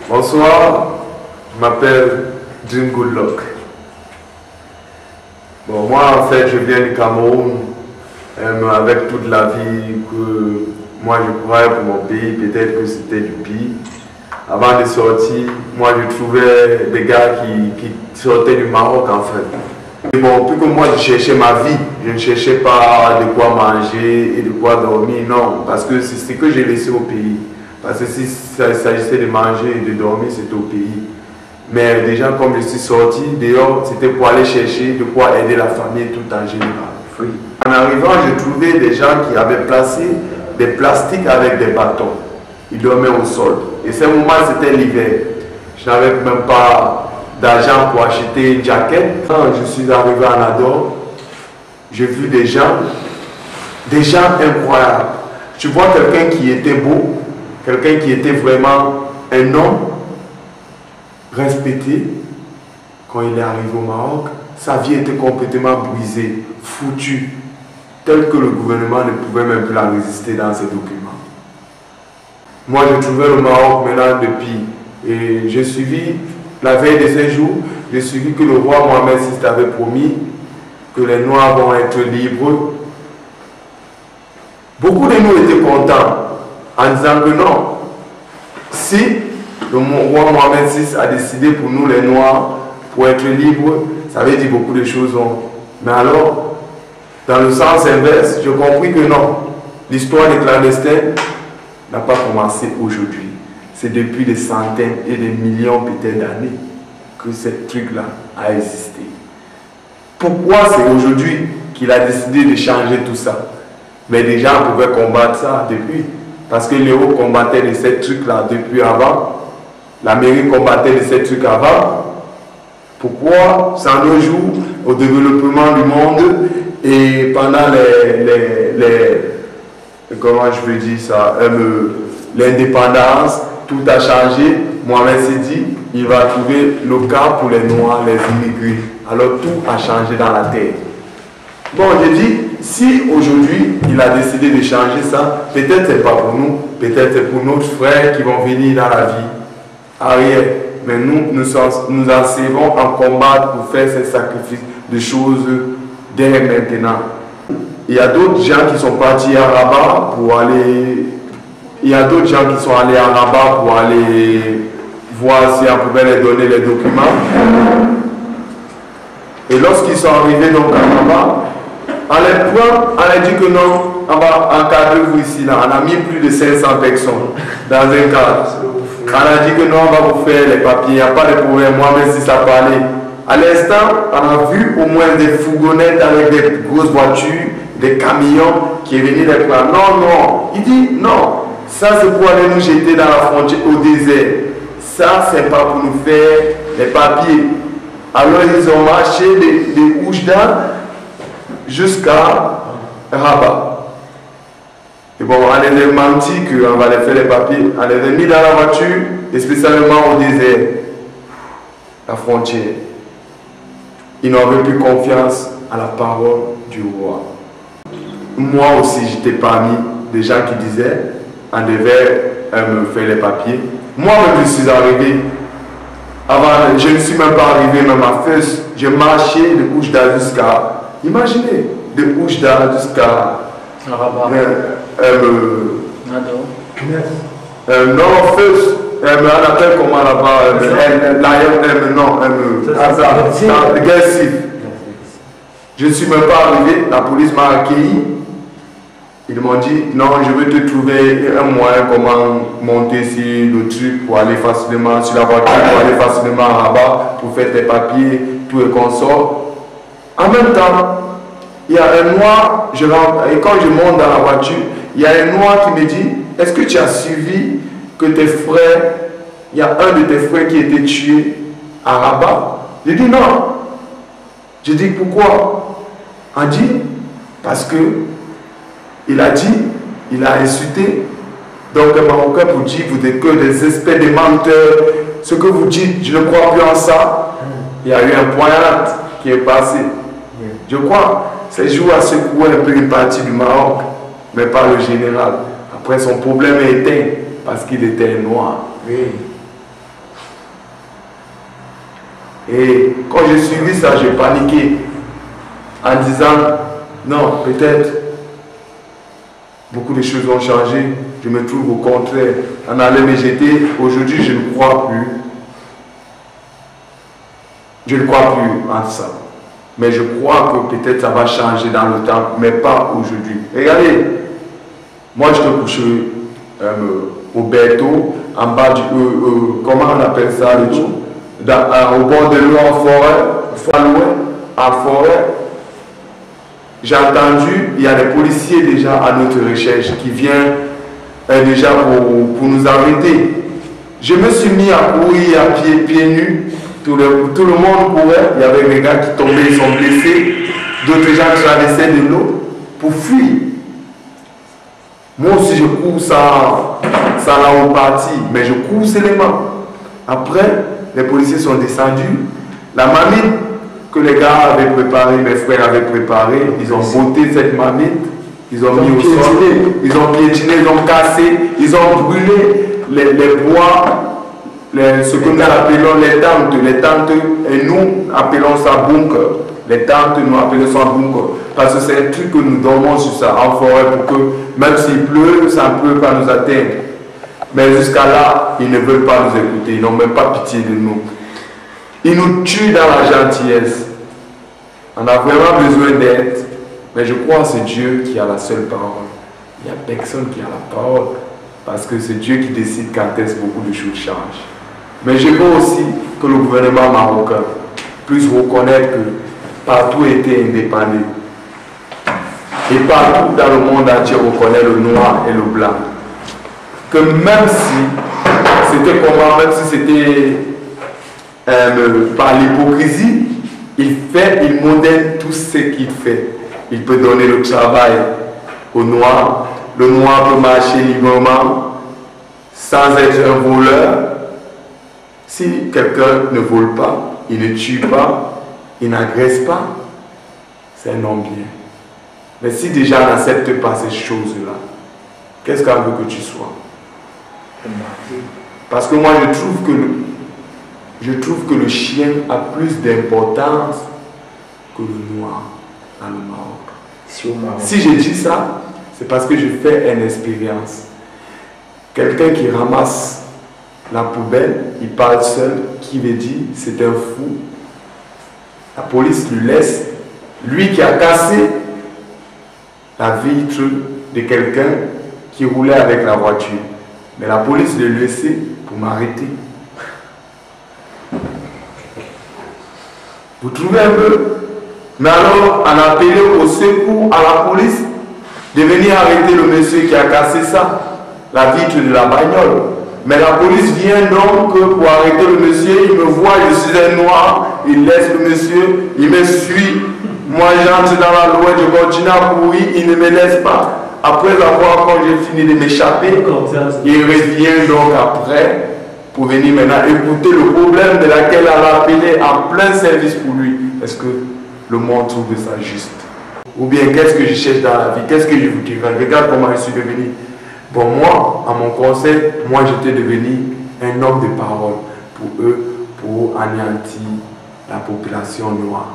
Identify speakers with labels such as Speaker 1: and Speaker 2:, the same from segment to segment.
Speaker 1: Bonsoir, je m'appelle Jim Goodluck. Bon, moi en fait je viens du Cameroun avec toute la vie que moi je croyais pour mon pays, peut-être que c'était du pire. Avant de sortir, moi je trouvais des gars qui sortaient du Maroc en fait. Et bon, plus que moi je cherchais ma vie, je ne cherchais pas de quoi manger et de quoi dormir, non, parce que c'est ce que j'ai laissé au pays. Parce que si ça s'agissait de manger et de dormir, c'était au pays. Mais déjà, comme je suis sorti dehors, c'était pour aller chercher de quoi aider la famille tout en général. Oui. En arrivant, j'ai trouvé des gens qui avaient placé des plastiques avec des bâtons. Ils dormaient au sol. Et ce moment, c'était l'hiver. Je n'avais même pas d'argent pour acheter une jaquette. Quand je suis arrivé à Nador, j'ai vu des gens incroyables. Tu vois quelqu'un qui était beau, quelqu'un qui était vraiment un homme respecté. Quand il est arrivé au Maroc, sa vie était complètement brisée, foutue, telle que le gouvernement ne pouvait même plus la résister dans ses documents. Moi, je trouvais le Maroc maintenant depuis, et j'ai suivi, la veille de ces jours, j'ai suivi que le roi Mohamed VI avait promis que les Noirs vont être libres. Beaucoup de nous étaient contents en disant que non, si le roi Mohamed VI a décidé pour nous les Noirs, pour être libres, ça veut dire beaucoup de choses. Mais alors, dans le sens inverse, j'ai compris que non, l'histoire des clandestins n'a pas commencé aujourd'hui. C'est depuis des centaines et des millions peut-être d'années que ce truc-là a existé. Pourquoi c'est aujourd'hui qu'il a décidé de changer tout ça? Mais des gens pouvaient combattre ça depuis. Parce que les hauts combattaient de ces trucs-là depuis avant. La mairie combattait de ces trucs avant. Pourquoi, sans nos jours, au développement du monde et pendant comment je veux dire ça, l'indépendance, tout a changé. Mohamed s'est dit, il va trouver le cas pour les Noirs, les immigrés. Alors tout a changé dans la terre. Bon, je dis, si aujourd'hui il a décidé de changer ça, peut-être c'est pas pour nous, peut-être c'est pour nos frères qui vont venir dans la vie arrière. Mais nous en servons en combattre pour faire ces sacrifices de choses dès maintenant. Il y a d'autres gens qui sont partis à Rabat pour aller. Il y a d'autres gens qui sont allés à Rabat pour aller voir si on pouvait les donner les documents. Et lorsqu'ils sont arrivés donc à Rabat, on les dit que non, on va encadrer vous ici, là. On a mis plus de 500 personnes dans un cadre. On a dit que non, on va vous faire les papiers, il n'y a pas de problème, moi même si ça parlait. À l'instant, on a vu au moins des fourgonnettes avec des grosses voitures, des camions qui est venu les prendre. Non, non. Il dit non, ça c'est pour aller nous jeter dans la frontière au désert. Ça c'est pas pour nous faire les papiers. Alors ils ont marché des Oujda jusqu'à Rabat. Et bon, on les a menti qu'on va les faire les papiers. On les a mis dans la voiture, et spécialement au désert, la frontière. Ils n'avaient plus confiance à la parole du roi. Moi aussi, j'étais parmi des gens qui disaient on devait me faire les papiers. Moi-même, je suis arrivé. Avant, je ne suis même pas arrivé même à Fès. J'ai marché de Oujda jusqu'à. Imaginez, de Oujda jusqu'à.
Speaker 2: Rabat.
Speaker 1: Non, Fès. On appelle comment là-bas? Je ne suis même pas arrivé. La police m'a accueilli. Ils m'ont dit non, je vais te trouver un moyen comment monter sur le truc pour aller facilement sur la voiture, pour aller facilement à Rabat, pour faire tes papiers, tout et consort. En même temps, il y a un noir, et quand je monte dans la voiture, il y a un noir qui me dit est-ce que tu as suivi que tes frères, il y a un de tes frères qui a été tué à Rabat? Je dis non. Je dis pourquoi? On dit parce que il a dit, il a insulté. Donc un Marocain vous dit, vous êtes que des espèces de menteurs. Ce que vous dites, je ne crois plus en ça. Il y a eu un poignard qui est passé. Je crois, ces jours a secoué un peu une partie du Maroc, mais pas le général. Après, son problème est éteint parce qu'il était noir.
Speaker 2: Oui.
Speaker 1: Et quand j'ai suivi ça, j'ai paniqué en disant, non, peut-être beaucoup de choses ont changé. Je me trouve au contraire. On allait me jeter. Aujourd'hui, je ne crois plus. Je ne crois plus en ça. Mais je crois que peut-être ça va changer dans le temps, mais pas aujourd'hui. Regardez, moi je te couche au Berthaud, en bas du... comment on appelle ça le tout? Au bord de l'eau en forêt, en forêt. J'ai entendu, il y a des policiers déjà à notre recherche qui viennent déjà pour nous arrêter. Je me suis mis à courir à pieds nus. Tout le monde courait. Il y avait des gars qui tombaient, ils sont blessés. D'autres gens traversaient de l'eau pour fuir. Moi aussi, je cours sans la haute partie, mais je cours seulement. Après, les policiers sont descendus. La marmite que les gars avaient préparée, mes frères avaient préparée, ils ont botté cette marmite, ils ont mis au sol, ils ont piétiné, ils ont cassé, ils ont brûlé les bois. Ce que nous appelons les tentes, et nous appelons ça bunker. Les tentes, nous appelons ça bunker. Parce que c'est un truc que nous dormons sur ça en forêt pour que, même s'il pleut, ça ne peut pas nous atteindre. Mais jusqu'à là, ils ne veulent pas nous écouter, ils n'ont même pas pitié de nous. Ils nous tuent dans la gentillesse. On a vraiment besoin d'aide. Mais je crois que c'est Dieu qui a la seule parole. Il n'y a personne qui a la parole. Parce que c'est Dieu qui décide quand est-ce que beaucoup de choses changent. Mais je veux aussi que le gouvernement marocain puisse reconnaître que partout était indépendant. Et partout dans le monde entier reconnaît le noir et le blanc. Que même si c'était comment, même si c'était par l'hypocrisie, il modèle tout ce qu'il fait. Il peut donner le travail au noir. Le noir peut marcher librement sans être un voleur. Si quelqu'un ne vole pas, il ne tue pas, il n'agresse pas, c'est un homme bien. Mais si déjà on n'accepte pas ces choses-là, qu'est-ce qu'on veut que tu sois? Parce que moi je trouve que le chien a plus d'importance que le noir dans le Maroc. Si je dis ça, c'est parce que je fais une expérience. Quelqu'un qui ramasse la poubelle, il parle seul, qui veut dire c'est un fou. La police lui laisse, lui qui a cassé la vitre de quelqu'un qui roulait avec la voiture. Mais la police le laissait pour m'arrêter. Vous trouvez un peu? Mais alors, on a appelé au secours à la police de venir arrêter le monsieur qui a cassé ça, la vitre de la bagnole. Mais la police vient donc pour arrêter le monsieur, il me voit, je suis un noir, il laisse le monsieur, il me suit. Moi j'entre dans la loi, je continue à courir, il ne me laisse pas. Après avoir, quand j'ai fini de m'échapper, il revient donc après pour venir maintenant écouter le problème de laquelle elle a appelé en plein service pour lui. Est-ce que le monde trouve ça juste? Ou bien qu'est-ce que je cherche dans la vie? Qu'est-ce que je vous dirais? Regarde comment je suis devenu. Bon, moi, à mon conseil, moi j'étais devenu un homme de parole pour eux, pour anéantir la population noire.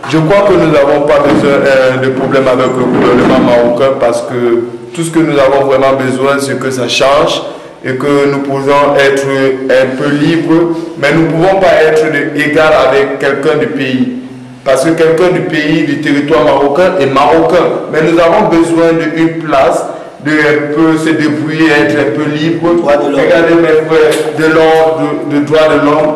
Speaker 1: Je crois que nous n'avons pas besoin de problème avec le gouvernement marocain parce que tout ce que nous avons vraiment besoin, c'est que ça change et que nous pouvons être un peu libres, mais nous ne pouvons pas être égal avec quelqu'un du pays. Parce que quelqu'un du pays, du territoire marocain est marocain. Mais nous avons besoin d'une place, de un peu se débrouiller, être un peu libre. Regardez mes frères, de droit de l'homme.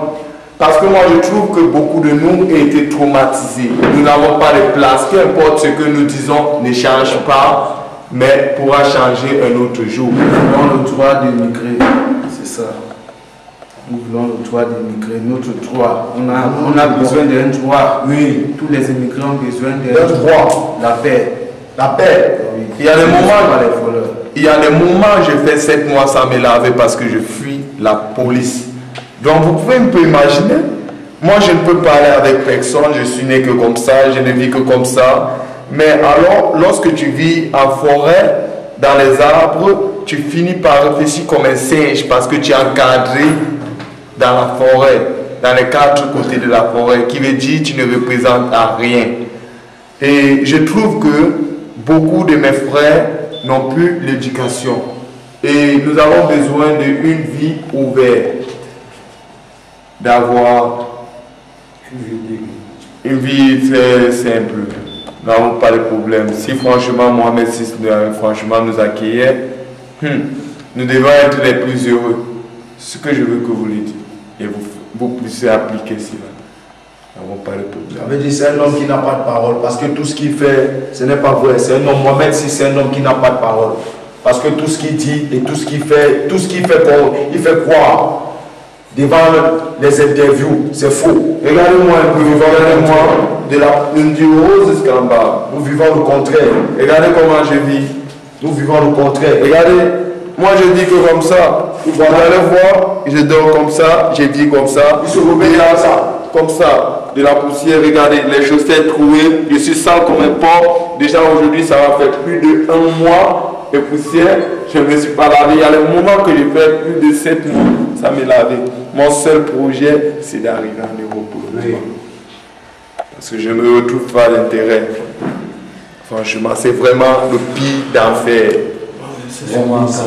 Speaker 1: Parce que moi je trouve que beaucoup de nous ont été traumatisés. Nous n'avons pas de place. Qu'importe ce que nous disons ne change pas, mais pourra changer un autre jour.
Speaker 2: Nous voulons le droit d'émigrer, c'est ça. Nous voulons le droit d'émigrer, notre droit. On a besoin d'un droit. Oui, tous les immigrés ont besoin d'un droit. La paix.
Speaker 1: La paix. Oui. Il y a des moments, je fais 7 mois sans me laver parce que je fuis la police. Donc vous pouvez un peu imaginer, moi je ne peux parler avec personne, je suis né que comme ça, je ne vis que comme ça. Mais alors, lorsque tu vis en forêt, dans les arbres, tu finis par réfléchir comme un singe parce que tu es encadré dans la forêt. dans les 4 côtés de la forêt, qui veut dire tu ne représentes à rien. Et je trouve que beaucoup de mes frères n'ont plus l'éducation. Et nous avons besoin d'une vie ouverte, d'avoir une vie très simple. Nous n'avons pas de problème. Si franchement Mohamed VI franchement nous accueillait, nous devons être les plus heureux. Ce que je veux que vous le dites. Et vous puissiez appliquer cela. Nous n'avons pas de problème.
Speaker 3: Ça veut dire que c'est un homme qui n'a pas de parole. Parce que tout ce qu'il fait, ce n'est pas vrai. C'est un homme, Mohamed VI, c'est un homme qui n'a pas de parole. Parce que tout ce qu'il dit et tout ce qu'il fait, il fait croire devant les interviews, c'est faux.
Speaker 1: Regardez-moi un peu, regardez-moi de la du haut jusqu'en bas.
Speaker 3: Nous vivons le contraire.
Speaker 1: Regardez comment je vis.
Speaker 3: Nous vivons le contraire.
Speaker 1: Regardez, moi je dis que comme ça, vous allez voir, je dors comme ça, je vis comme ça.
Speaker 3: Il se réveille à ça.
Speaker 1: Comme ça, de la poussière, regardez, les chaussettes trouées, je suis sale comme un porc. Déjà aujourd'hui, ça va faire plus de 1 mois. Et poussière, je ne me suis pas lavé. Il y a le moment que je fais plus de 7 mois, ça m'est lavé. Mon seul projet, c'est d'arriver en Europe pour le moment. Parce que je ne me retrouve pas d'intérêt. Franchement, c'est vraiment le pire d'enfer.
Speaker 3: C'est vraiment ça.